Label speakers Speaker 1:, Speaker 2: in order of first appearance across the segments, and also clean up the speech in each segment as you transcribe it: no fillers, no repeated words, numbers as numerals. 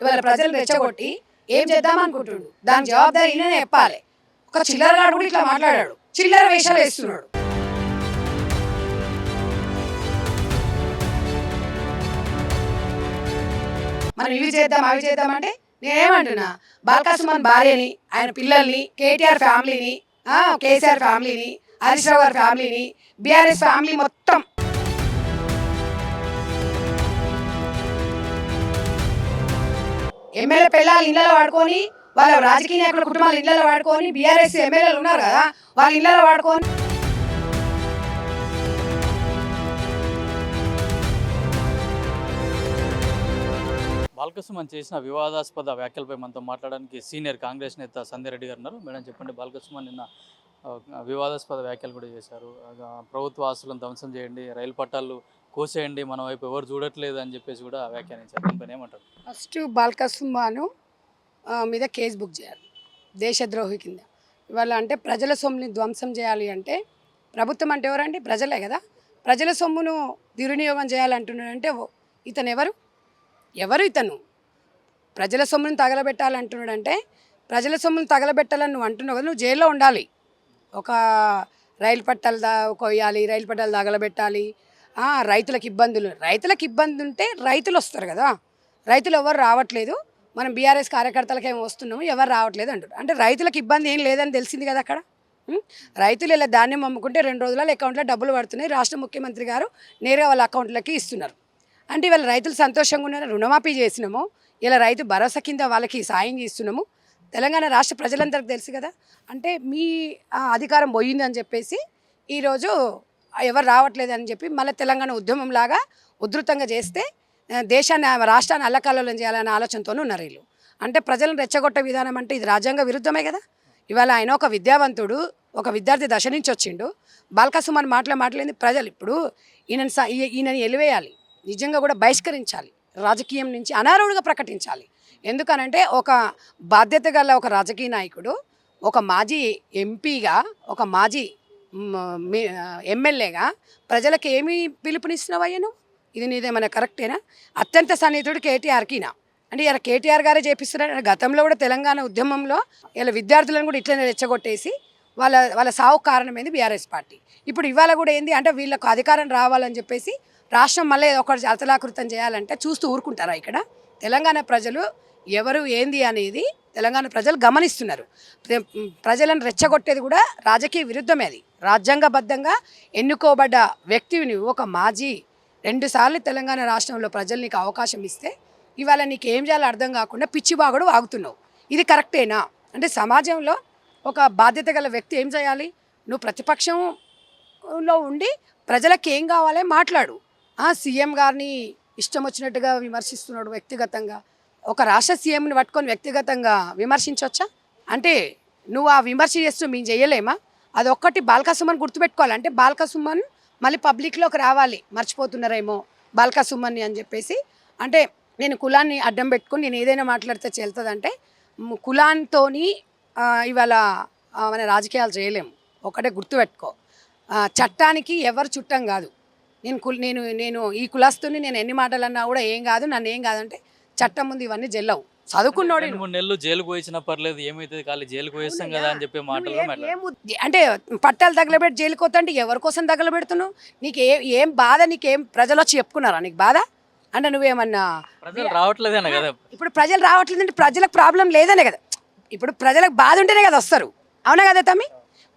Speaker 1: ఇవాళ ప్రజలు రెచ్చగొట్టి ఏం చేద్దాం అనుకుంటున్నాడు, దాని జవాబారి ఈయననే చెప్పాలి. ఒక చిల్లరగాడు కూడా ఇట్లా మాట్లాడాడు, చిల్లర వేషాలు వేస్తున్నాడు. మనం ఇవి చేద్దాం అవి చేద్దామంటే నేనేమంటున్నా, బాల్కసుమన్ భార్యని, ఆయన పిల్లల్ని, కేటీఆర్ ఫ్యామిలీని, కేసీఆర్ ఫ్యామిలీని, హరీష్ రావు గారి ఫ్యామిలీని, బీఆర్ఎస్ ఫ్యామిలీ మొత్తం ఎమ్మెల్యే పిల్లలు ఇళ్లలో వాడుకొని, వాళ్ళ రాజకీయ నాయకుల కుటుంబాలు ఇళ్లలో వాడుకొని, బీఆర్ఎస్ ఎమ్మెల్యేలు ఉన్నారు కదా వాళ్ళ ఇళ్లలో వాడుకొని
Speaker 2: బాల్కసుమన్ చేసిన వివాదాస్పద వ్యాఖ్యలపై మనతో మాట్లాడడానికి సీనియర్ కాంగ్రెస్ నేత సంజయ్ రెడ్డి గారు ఉన్నారు. మేడం చెప్పండి, బాల్కసుమన్ నిన్న వివాదాస్పద వ్యాఖ్యలు కూడా చేశారు. ప్రభుత్వ ఆస్తులను ధ్వంసం చేయండి, రైలు పట్టాలు కోసేయండి, మన వైపు ఎవరు చూడట్లేదు అని చెప్పేసి కూడా వ్యాఖ్యానించారు. దీనిపైన ఏమంటారు?
Speaker 1: ఫస్ట్ బాల్కసుమన్ మీద కేసు బుక్ చేయాలి, దేశద్రోహి కింద. ఇవాళ అంటే ప్రజల సొమ్ముని ధ్వంసం చేయాలి అంటే ప్రభుత్వం అంటే ఎవరండి? ప్రజలే కదా. ప్రజల సొమ్మును దుర్వినియోగం చేయాలంటున్నాడంటే ఇతను ఎవరు ఇతను? ప్రజల సొమ్మును తగలబెట్టాలంటున్నాడంటే ప్రజల సొమ్మును తగలబెట్టాలని నువ్వు అంటున్నావు కదా, నువ్వు జైల్లో ఉండాలి. ఒక రైలు పట్టాలు కొయ్యాలి, రైలు పట్టాలు తగలబెట్టాలి, రైతులకు ఇబ్బంది ఉంటే రైతులు వస్తారు కదా. రైతులు ఎవరు రావట్లేదు, మనం బీఆర్ఎస్ కార్యకర్తలకు ఏమో వస్తున్నాము, ఎవరు రావట్లేదు అంటారు. అంటే రైతులకు ఇబ్బంది ఏం లేదని తెలిసింది కదా అక్కడ. రైతులు ఇలా ధాన్యం అమ్ముకుంటే 2 రోజులలో అకౌంట్లో డబ్బులు పడుతున్నాయి, రాష్ట్ర ముఖ్యమంత్రి గారు నేరుగా వాళ్ళ అకౌంట్లకి ఇస్తున్నారు. అంటే ఇవాళ రైతులు సంతోషంగా ఉన్నారు, రుణమాఫీ చేసినాము, ఇలా రైతు భరోసా కింద వాళ్ళకి సాయం చేస్తున్నాము. తెలంగాణ రాష్ట్ర ప్రజలందరికీ తెలుసు కదా. అంటే మీ అధికారం పోయింది అని చెప్పేసి ఈరోజు ఎవరు రావట్లేదు అని చెప్పి మళ్ళీ తెలంగాణ ఉద్యమంలాగా ఉధృతంగా చేస్తే దేశాన్ని రాష్ట్రాన్ని అల్లకల్లోలం చేయాలనే ఆలోచనతోనే ఉన్నారు వీళ్ళు. అంటే ప్రజలను రెచ్చగొట్టే విధానం అంటే ఇది రాజ్యాంగ విరుద్ధమే కదా. ఇవాళ ఆయన ఒక విద్యావంతుడు, ఒక విద్యార్థి దశ నుంచి వచ్చిండు. బాల్కసుమన్ మాట్లాడింది ప్రజలు ఇప్పుడు ఈయనని ఎలివేయాలి, నిజంగా కూడా బహిష్కరించాలి, రాజకీయం నుంచి అనర్హుడిగా ప్రకటించాలి. ఎందుకనంటే ఒక బాధ్యత గల ఒక రాజకీయ నాయకుడు, ఒక మాజీ ఎంపీగా, ఒక మాజీ ఎమ్మెల్యేగా ప్రజలకు ఏమి పిలుపునిస్తున్నావయ్యా? ఇది నీదేమైనా కరెక్టేనా? అత్యంత సన్నిహితుడు కేటీఆర్కినా? అంటే ఇలా కేటీఆర్ గారే చేపిస్తున్నారు. గతంలో కూడా తెలంగాణ ఉద్యమంలో ఇలా విద్యార్థులను కూడా ఇట్లనే రెచ్చగొట్టేసి వాళ్ళ సావు కారణమైంది బీఆర్ఎస్ పార్టీ. ఇప్పుడు ఇవాళ కూడా ఏంది అంటే వీళ్ళకు అధికారం రావాలని చెప్పేసి రాష్ట్రం మళ్ళీ ఒకటి అతలాకృతం చేయాలంటే చూస్తూ ఊరుకుంటారా? ఇక్కడ తెలంగాణ ప్రజలు ఎవరు ఏంది అనేది తెలంగాణ ప్రజలు గమనిస్తున్నారు. ప్రజలను రెచ్చగొట్టేది కూడా రాజకీయ విరుద్ధమే. అది రాజ్యాంగబద్ధంగా ఎన్నుకోబడ్డ వ్యక్తిని, ఒక మాజీ 2 సార్లు తెలంగాణ రాష్ట్రంలో ప్రజలు నీకు అవకాశం ఇస్తే ఇవాళ నీకు ఏం చేయాలో అర్థం కాకుండా పిచ్చిబాగుడు వాగుతున్నావు. ఇది కరెక్టేనా? అంటే సమాజంలో ఒక బాధ్యత గల వ్యక్తి ఏం చేయాలి? నువ్వు ప్రతిపక్షంలో ఉండి ప్రజలకు ఏం కావాలో మాట్లాడు. సీఎం గారిని ఇష్టం వచ్చినట్టుగా విమర్శిస్తున్నాడు వ్యక్తిగతంగా. ఒక రాష్ట్ర సీఎంని పట్టుకొని వ్యక్తిగతంగా విమర్శించవచ్చా? అంటే నువ్వు ఆ విమర్శ చేస్తూ మేము చేయలేమా? అదొక్కటి బాల్కసుమన్ గుర్తుపెట్టుకోవాలి. అంటే బాల్కసుమన్ మళ్ళీ పబ్లిక్లోకి రావాలి, మర్చిపోతున్నారేమో బాల్కసుమన్ని అని చెప్పేసి. అంటే నేను కులాన్ని అడ్డం పెట్టుకుని నేను ఏదైనా మాట్లాడితే చెల్తుందంటే కులాంతో ఇవాళ మన రాజకీయాలు చేయలేము. ఒకటే గుర్తుపెట్టుకో, చట్టానికి ఎవరు చుట్టం కాదు. నేను ఈ కులస్తుని నేను ఎన్ని మాటలు అన్నా కూడా ఏం కాదు, నన్ను ఏం కాదంటే చట్టం ముందు ఇవన్నీ జల్లవు. చదువుకున్నోడు
Speaker 2: 3 నెలలు జైలుకు పోయినా పర్లేదు, ఏమైతుంది ఖాళీ జైలుకు వేస్తాం కదా అని చెప్పే మాటలు.
Speaker 1: అంటే పట్టాలు తగలబెట్టి జైలుకి పోతా అంటే ఎవరి కోసం తగలబెడుతున్నావు? నీకు ఏం బాధ? నీకేం ప్రజలు వచ్చి చెప్పుకున్నారా నీకు బాధ? అంటే నువ్వేమన్నా
Speaker 2: ప్రజలు రావట్లేదనే కదా.
Speaker 1: ఇప్పుడు ప్రజలు రావట్లేదంటే ప్రజలకు ప్రాబ్లం లేదనే కదా. ఇప్పుడు ప్రజలకు బాధ ఉంటేనే కదా వస్తారు, అవునా కదా తమ్మి?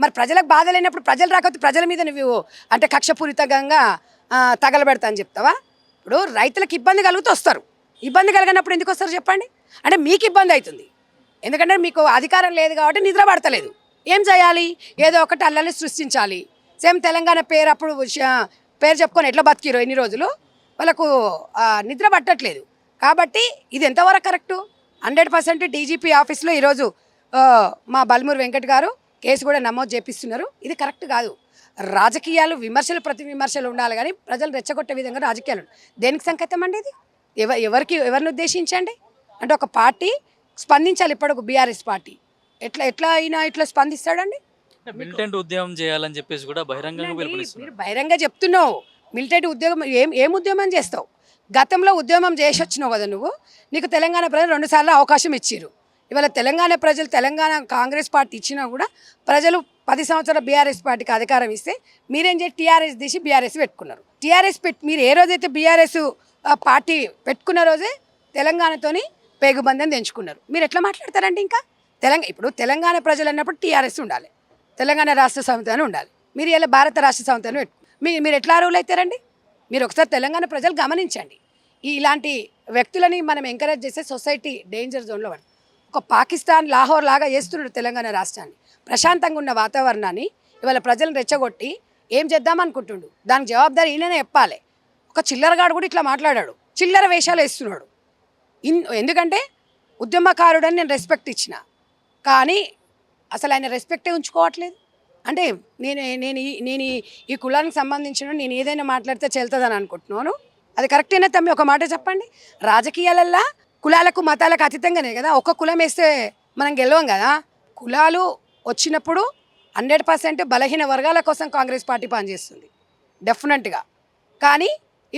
Speaker 1: మరి ప్రజలకు బాధ లేనప్పుడు ప్రజలు రాకపోతే ప్రజల మీద నువ్వు అంటే కక్షపూరితంగా తగలబెడతా అని చెప్తావా? ఇప్పుడు రైతులకు ఇబ్బంది కలిగితే వస్తారు, ఇబ్బంది కలిగినప్పుడు ఎందుకు వస్తారు చెప్పండి? అంటే మీకు ఇబ్బంది అవుతుంది, ఎందుకంటే మీకు అధికారం లేదు కాబట్టి నిద్ర పడతలేదు. ఏం చేయాలి? ఏదో ఒకటి అల్లల్ని సృష్టించాలి. సేమ్ తెలంగాణ పేరు అప్పుడు పేరు చెప్పుకొని ఎట్లా బతికిరో ఎన్ని రోజులు వాళ్ళకు నిద్ర పట్టట్లేదు. కాబట్టి ఇది ఎంతవరకు కరెక్టు? 100% డీజీపీ ఆఫీస్లో ఈరోజు మా బల్మూరు వెంకట్ గారు కేసు కూడా నమోదు చేపిస్తున్నారు. ఇది కరెక్ట్ కాదు. రాజకీయాలు విమర్శలు ప్రతి విమర్శలు ఉండాలి, కానీ ప్రజలు రెచ్చగొట్టే విధంగా రాజకీయాలు దేనికి సంకేతం అండి? ఇది ఎవరిని ఉద్దేశించండి? అంటే ఒక పార్టీ స్పందించాలి. ఇప్పుడు బీఆర్ఎస్ పార్టీ ఎట్లా అయినా ఇట్లా స్పందిస్తాడండి?
Speaker 2: మిలిటెంట్ ఉద్యమం చేయాలని చెప్పేసి కూడా బహిరంగంగా
Speaker 1: మీరు బహిరంగ చెప్తున్నావు. మిలిటెంట్ ఉద్యోగం ఏం ఉద్యమం చేస్తావు? గతంలో ఉద్యమం చేసి వచ్చినావు కదా నువ్వు, నీకు తెలంగాణ ప్రజలు 2 సార్లు అవకాశం ఇచ్చిర్రు. ఇవాళ తెలంగాణ ప్రజలు తెలంగాణ కాంగ్రెస్ పార్టీ ఇచ్చినా కూడా ప్రజలు 10 సంవత్సరాల బీఆర్ఎస్ పార్టీకి అధికారం ఇస్తే మీరేం చేసి టీఆర్ఎస్ తీసి బీఆర్ఎస్ పెట్టుకున్నారు. టీఆర్ఎస్ మీరు ఏ రోజైతే బీఆర్ఎస్ పార్టీ పెట్టుకున్న రోజే తెలంగాణతోని పేగుబంధం తెంచుకున్నారు. మీరు ఎట్లా మాట్లాడతారండి? ఇంకా ఇప్పుడు తెలంగాణ ప్రజలు అన్నప్పుడు టీఆర్ఎస్ ఉండాలి, తెలంగాణ రాష్ట్ర సమితి అని ఉండాలి. మీరు ఇలా భారత రాష్ట్ర సమితి అని మీరు ఎట్లా అర్హులు అవుతారండి? మీరు ఒకసారి తెలంగాణ ప్రజలు గమనించండి. ఇలాంటి వ్యక్తులని మనం ఎంకరేజ్ చేసే సొసైటీ డేంజర్ జోన్లో పడుతుంది. ఒక పాకిస్తాన్ లాహోర్ లాగా చేస్తున్నాడు తెలంగాణ రాష్ట్రాన్ని. ప్రశాంతంగా ఉన్న వాతావరణాన్ని ఇవాళ ప్రజలను రెచ్చగొట్టి ఏం చేద్దాం అనుకుంటుండు. దానికి జవాబుదారి ఈయననే చెప్పాలి. ఒక చిల్లరగాడు కూడా ఇట్లా మాట్లాడాడు, చిల్లర వేషాలు వేస్తున్నాడు. ఎందుకంటే ఉద్యమకారుడని నేను రెస్పెక్ట్ ఇచ్చిన, కానీ అసలు ఆయన రెస్పెక్టే ఉంచుకోవట్లేదు. అంటే నేను ఈ కులానికి సంబంధించిన నేను ఏదైనా మాట్లాడితే చెల్తుందని అనుకుంటున్నాను. అది కరెక్టేనా తమ్మి? ఒక మాట చెప్పండి. రాజకీయాలల్లో కులాలకు మతాలకు అతీతంగానే కదా, ఒక్క కులం వేస్తే మనం గెలవం కదా. కులాలు వచ్చినప్పుడు 100% బలహీన వర్గాల కోసం కాంగ్రెస్ పార్టీ పనిచేస్తుంది డెఫినెట్గా. కానీ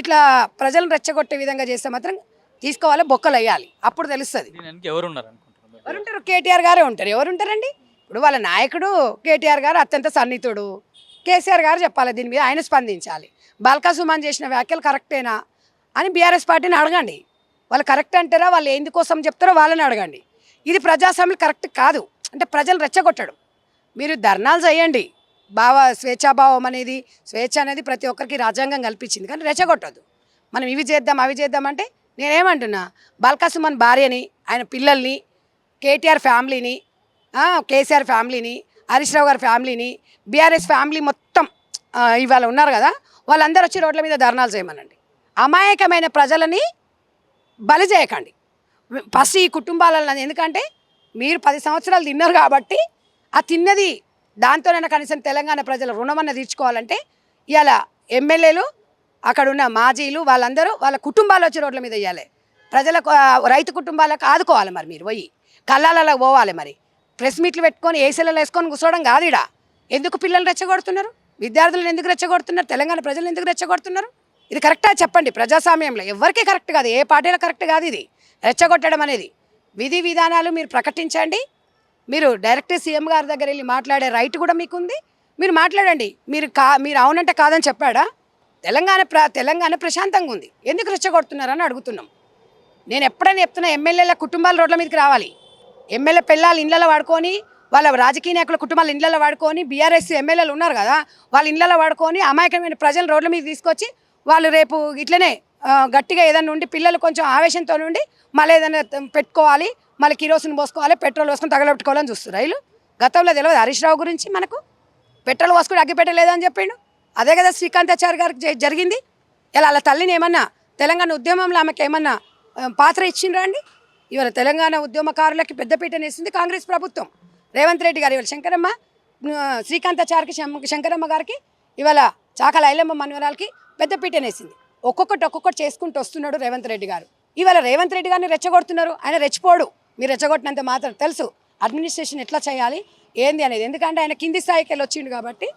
Speaker 1: ఇట్లా ప్రజలను రెచ్చగొట్టే విధంగా చేస్తే మాత్రం తీసుకోవాలి, బొక్కలు వేయాలి, అప్పుడు తెలుస్తుంది. ఎవరుంటారు? కేటీఆర్ గారే ఉంటారు. ఎవరుంటారండి? ఇప్పుడు వాళ్ళ నాయకుడు కేటీఆర్ గారు అత్యంత సన్నిహితుడు. కేసీఆర్ గారు చెప్పాలి, దీని మీద ఆయన స్పందించాలి. బాల్కా సుమన్ చేసిన వ్యాఖ్యలు కరెక్టేనా అని బీఆర్ఎస్ పార్టీని అడగండి. వాళ్ళు కరెక్ట్ అంటారా, వాళ్ళు ఎందుకోసం చెప్తారో వాళ్ళని అడగండి. ఇది ప్రజాస్వామ్యం కరెక్ట్ కాదు. అంటే ప్రజలు రెచ్చగొట్టడం. మీరు ధర్నాలు చేయండి, స్వేచ్ఛాభావం అనేది, స్వేచ్ఛ అనేది ప్రతి ఒక్కరికి రాజ్యాంగం కల్పించింది, కానీ రెచ్చగొట్టద్దు. మనం ఇవి చేద్దాం అవి చేద్దామంటే నేనేమంటున్నా, బాల్కా సుమన్ భార్యని, ఆయన పిల్లల్ని, కేటీఆర్ ఫ్యామిలీని, కేసీఆర్ ఫ్యామిలీని, హరీష్ రావు గారి ఫ్యామిలీని, బీఆర్ఎస్ ఫ్యామిలీ మొత్తం ఇవాళ ఉన్నారు కదా, వాళ్ళందరూ వచ్చి రోడ్ల మీద ధర్నాలు చేయమనండి. అమాయకమైన ప్రజలని బలి చేయకండి. ఫస్ట్ ఈ కుటుంబాలలో, ఎందుకంటే మీరు 10 సంవత్సరాలు తిన్నారు కాబట్టి ఆ తిన్నది దాంతోనైనా కనీసం తెలంగాణ ప్రజల రుణమన్న తీర్చుకోవాలంటే ఇవాళ ఎమ్మెల్యేలు, అక్కడున్న మాజీలు, వాళ్ళందరూ వాళ్ళ కుటుంబాలు వచ్చి రోడ్ల మీద వేయాలి. ప్రజలకు, రైతు కుటుంబాలకు ఆదుకోవాలి. మరి మీరు పోయి కళ్ళాలలో పోవాలి. మరి ప్రెస్ మీట్లు పెట్టుకొని ఏసీలలో వేసుకొని కూర్చోవడం కాదు. ఇడా ఎందుకు పిల్లలు రెచ్చగొడుతున్నారు? విద్యార్థులను ఎందుకు రెచ్చగొడుతున్నారు? తెలంగాణ ప్రజలు ఎందుకు రెచ్చగొడుతున్నారు? ఇది కరెక్టా చెప్పండి? ప్రజాస్వామ్యంలో ఎవరికీ కరెక్ట్ కాదు, ఏ పార్టీలో కరెక్ట్ కాదు ఇది రెచ్చగొట్టడం అనేది. విధి విధానాలు మీరు ప్రకటించండి. మీరు డైరెక్ట్ సీఎం గారి దగ్గర వెళ్ళి మాట్లాడే రైట్ కూడా మీకుంది, మీరు మాట్లాడండి. మీరు అవునంటే కాదని చెప్పాడా? తెలంగాణ ప్రశాంతంగా ఉంది, ఎందుకు రెచ్చగొడుతున్నారని అడుగుతున్నాం. నేను ఎప్పుడైనా చెప్తున్నా, ఎమ్మెల్యేల కుటుంబాలు రోడ్ల మీదకి రావాలి. ఎమ్మెల్యే పిల్లలు ఇళ్ళలో వాడుకొని, వాళ్ళ రాజకీయ నాయకుల కుటుంబాలు ఇళ్ళలో వాడుకొని, బీఆర్ఎస్ ఎమ్మెల్యేలు ఉన్నారు కదా, వాళ్ళ ఇళ్ళలో వాడుకొని అమాయకమైన ప్రజలు రోడ్ల మీద తీసుకొచ్చి వాళ్ళు రేపు ఇట్లనే గట్టిగా ఏదైనా ఉండి పిల్లలు కొంచెం ఆవేశంతో నుండి మళ్ళీ ఏదైనా పెట్టుకోవాలి, మళ్ళీ కిరోసిన్ పోసుకోవాలి, పెట్రోల్ పోసుకొని తగలబెట్టుకోవాలని చూస్తారు. రైలు గతంలో తెలియదు హరీష్ రావు గురించి మనకు? పెట్రోల్ పోసుకుని అగ్గి పెట్టలేదని చెప్పిండు. అదే కదా శ్రీకాంతాచారి గారికి జరిగింది. ఇలా వాళ్ళ తల్లిని ఏమన్నా తెలంగాణ ఉద్యమంలో ఆమెకి ఏమన్నా పాత్ర ఇచ్చిండ్రా అండి? ఇవాళ తెలంగాణ ఉద్యమకారులకి పెద్దపీటనేసింది కాంగ్రెస్ ప్రభుత్వం. రేవంత్ రెడ్డి గారు ఇవాళ శంకరమ్మ, శ్రీకాంతాచారికి, శంకరమ్మ గారికి, ఇవాళ చాకల ఐలమ్మ మనవరాలకి పెద్దపీటనేసింది. ఒక్కొక్కటి చేసుకుంటూ వస్తున్నాడు రేవంత్ రెడ్డి గారు. ఇవాళ రేవంత్ రెడ్డి గారిని రెచ్చగొడుతున్నారు. ఆయన రెచ్చిపోడు, మీరు రెచ్చగొట్టినంత మాత్రం తెలుసు అడ్మినిస్ట్రేషన్ ఎట్లా చేయాలి ఏంది అనేది. ఎందుకంటే ఆయన కింది స్థాయికి వెళ్ళి వచ్చిండు కాబట్టి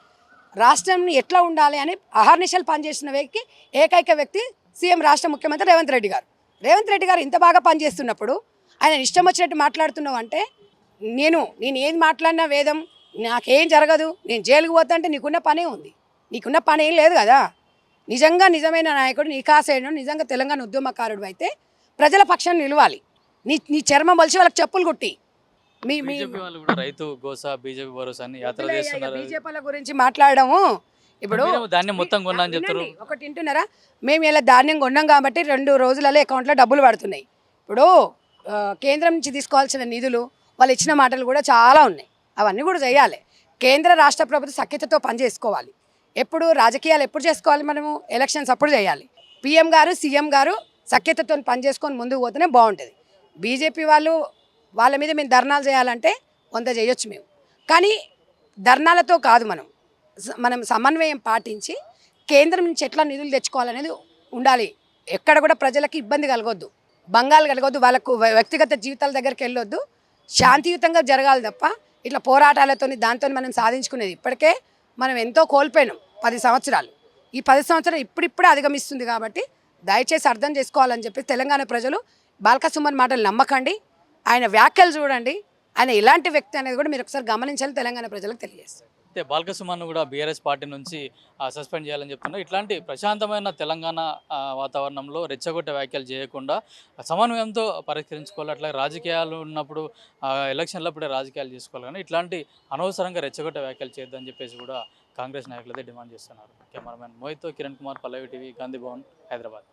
Speaker 1: రాష్ట్రం ఎట్లా ఉండాలి అని అహర్నిశలు పనిచేసిన వ్యక్తి, ఏకైక వ్యక్తి సీఎం రాష్ట్ర ముఖ్యమంత్రి రేవంత్ రెడ్డి గారు. రేవంత్ రెడ్డి గారు ఇంత బాగా పనిచేస్తున్నప్పుడు ఆయన ఇష్టం వచ్చినట్టు మాట్లాడుతున్నావు అంటే, నేను ఏది మాట్లాడినా వేదం, నాకేం జరగదు, నేను జైలుకు పోతా అంటే నీకున్న పనే ఉంది. నీకున్న పని ఏం లేదు కదా. నిజంగా నిజమైన నాయకుడు, నికాసైన నిజంగా తెలంగాణ ఉద్యమకారుడు అయితే ప్రజల పక్షాన్ని నిలవాలి. నీ చర్మం వలిసి వాళ్ళకి చెప్పులు కుట్టి
Speaker 2: రైతు గోసా బీజేపీ భరోసా అని యాత్ర చేస్తున్నారు.
Speaker 1: బీజేపీల గురించి మాట్లాడము. ఇప్పుడు
Speaker 2: ధాన్యం మొత్తం కొన్నాను చెప్తారు.
Speaker 1: ఒకటి వింటున్నారా? మేము ఇలా ధాన్యం కొన్నాం కాబట్టి 2 రోజులలో అకౌంట్లో డబ్బులు పడుతున్నాయి. ఇప్పుడు కేంద్రం నుంచి తీసుకోవాల్సిన నిధులు వాళ్ళు ఇచ్చిన మాటలు కూడా చాలా ఉన్నాయి. అవన్నీ కూడా చేయాలి. కేంద్ర రాష్ట్ర ప్రభుత్వం సఖ్యతతో పనిచేసుకోవాలి. ఎప్పుడు రాజకీయాలు ఎప్పుడు చేసుకోవాలి? మనము ఎలక్షన్స్ అప్పుడు చేయాలి. పిఎం గారు, సీఎం గారు సఖ్యతతో పనిచేసుకొని ముందుకు పోతేనే బాగుంటుంది. బీజేపీ వాళ్ళ మీద మేము ధర్నాలు చేయాలంటే కొంత చేయొచ్చు మేము, కానీ ధర్నాలతో కాదు. మనం సమన్వయం పాటించి కేంద్రం నుంచి ఎట్లా నిధులు తెచ్చుకోవాలనేది ఉండాలి. ఎక్కడ కూడా ప్రజలకు ఇబ్బంది కలగొద్దు, భంగాలు కలగొద్దు, వాళ్ళకు వ్యక్తిగత జీవితాల దగ్గరికి వెళ్ళొద్దు. శాంతియుతంగా జరగాలి తప్ప ఇట్లా పోరాటాలతో దాంతో మనం సాధించుకునేది. ఇప్పటికే మనం ఎంతో కోల్పోయినాం 10 సంవత్సరాలు. ఈ 10 సంవత్సరాలు ఇప్పుడిప్పుడే అధిగమిస్తుంది కాబట్టి దయచేసి అర్థం చేసుకోవాలని చెప్పి తెలంగాణ ప్రజలు బాల్క సుమన్ మాటలు నమ్మకండి, ఆయన వ్యాఖ్యలు చూడండి, ఆయన ఎలాంటి వ్యక్తి అనేది కూడా మీరు ఒకసారి గమనించాలని తెలంగాణ ప్రజలకు తెలియజేస్తారు.
Speaker 2: అయితే బాల్క సుమన్ను కూడా బీఆర్ఎస్ పార్టీ నుంచి సస్పెండ్ చేయాలని చెప్తున్నారు. ఇట్లాంటి ప్రశాంతమైన తెలంగాణ వాతావరణంలో రెచ్చగొట్టే వ్యాఖ్యలు చేయకుండా సమన్వయంతో పరిష్కరించుకోవాలి. అట్లా రాజకీయాలు ఉన్నప్పుడు ఎలక్షన్లప్పుడే రాజకీయాలు చేసుకోవాలి, కానీ ఇట్లాంటి అనవసరంగా రెచ్చగొట్టే వ్యాఖ్యలు చేయొద్దని చెప్పేసి కూడా కాంగ్రెస్ నాయకులైతే డిమాండ్ చేస్తున్నారు. కెమెరామెన్ మోహిత్తో కిరణ్ కుమార్, పల్లవి టీవీ, గాంధీ భవన్, హైదరాబాద్.